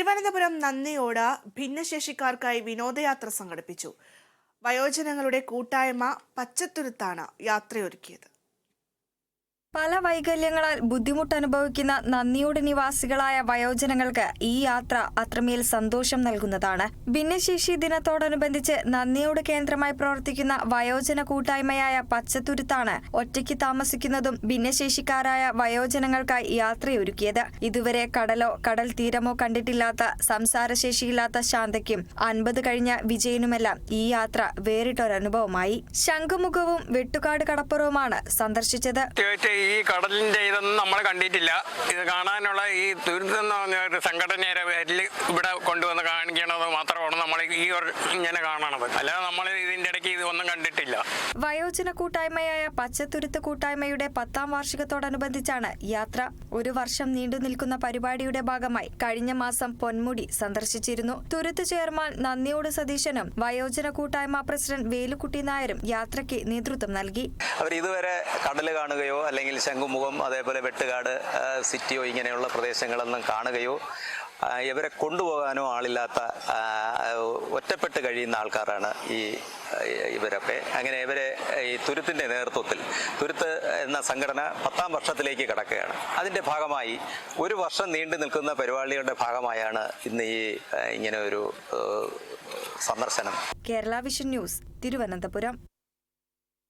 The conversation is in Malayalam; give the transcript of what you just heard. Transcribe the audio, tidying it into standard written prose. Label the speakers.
Speaker 1: തിരുവനന്തപുരം നന്ദിയോട് ഭിന്നശേഷിക്കാർക്കായി വിനോദയാത്ര സംഘടിപ്പിച്ചു. വയോജനങ്ങളുടെ കൂട്ടായ്മ പച്ചത്തുരുത്താണ് യാത്രയൊരുക്കിയത്.
Speaker 2: പല വൈകല്യങ്ങളാൽ ബുദ്ധിമുട്ടനുഭവിക്കുന്ന നന്ദിയോട് നിവാസികളായ വയോജനങ്ങൾക്ക് ഈ യാത്ര അത്രമേൽ സന്തോഷം നൽകുന്നതാണ്. ഭിന്നശേഷി ദിനത്തോടനുബന്ധിച്ച് നന്ദിയോട് കേന്ദ്രമായി പ്രവർത്തിക്കുന്ന വയോജന കൂട്ടായ്മയായ പച്ചത്തുരുത്താണ് ഒറ്റയ്ക്ക് താമസിക്കുന്നതും ഭിന്നശേഷിക്കാരായ വയോജനങ്ങൾക്കായി യാത്രയൊരുക്കിയത്. ഇതുവരെ കടലോ കടൽ തീരമോ കണ്ടിട്ടില്ലാത്ത സംസാരശേഷിയില്ലാത്ത ശാന്തയ്ക്കും 50 കഴിഞ്ഞ വിജയനുമെല്ലാം ഈ യാത്ര വേറിട്ടൊരനുഭവമായി. ശംഖുമുഖവും വെട്ടുകാട് കടപ്പുറവുമാണ് സന്ദർശിച്ചത്.
Speaker 3: ഈ കടലിന്റെ ഇതൊന്നും നമ്മൾ കണ്ടിട്ടില്ല. ഇത് കാണാനുള്ള ഈ തുരുത്ത് എന്ന് പറഞ്ഞ ഒരു സംഘടനയുടെ പേരിൽ ഇവിടെ കൊണ്ടുവന്ന് കാണിക്കണത് മാത്രമാണ് നമ്മൾ ഇങ്ങനെ കാണണത്. അല്ലാതെ നമ്മൾ ഇതിന്റെ ഇടയ്ക്ക് ഇതൊന്നും കണ്ടിട്ടില്ല.
Speaker 2: വയോജന കൂട്ടായ്മയായ പച്ചത്തുരുത്ത് കൂട്ടായ്മയുടെ 10ാം വാർഷികത്തോടനുബന്ധിച്ചാണ് യാത്ര. 1 വർഷം നീണ്ടു നിൽക്കുന്ന പരിപാടിയുടെ ഭാഗമായി കഴിഞ്ഞ മാസം പൊന്മുടി സന്ദർശിച്ചിരുന്നു. തുരുത്ത് ചെയർമാൻ നന്ദിയോട് സതീശനും വയോജന കൂട്ടായ്മ പ്രസിഡന്റ് വേലുക്കുട്ടി നായരും യാത്രയ്ക്ക് നേതൃത്വം നൽകി.
Speaker 4: അവർ ഇതുവരെ കടൽ കാണുകയോ അല്ലെങ്കിൽ ശംഖുമുഖം അതേപോലെ വെട്ടുകാട് സിറ്റിയോ ഇങ്ങനെയുള്ള പ്രദേശങ്ങളൊന്നും കാണുകയോ ഇവരെ കൊണ്ടുപോകാനോ ആളില്ലാത്ത ഒറ്റപ്പെട്ട് കഴിയുന്ന ആൾക്കാരാണ് ഇവരൊക്കെ. അങ്ങനെ ഇവരെ ഈ തുരുത്തിൻ്റെ നേതൃത്വത്തിൽ തുരുത്ത് എന്ന സംഘടന 10ാം വർഷത്തിലേക്ക് കടക്കുകയാണ്. അതിൻ്റെ ഭാഗമായി 1 വർഷം നീണ്ടു നിൽക്കുന്ന പരിപാടികളുടെ ഭാഗമായാണ് ഇന്ന് ഇങ്ങനെ ഒരു സന്ദർശനം.
Speaker 2: Kerala vision news, Thiruvananthapuram.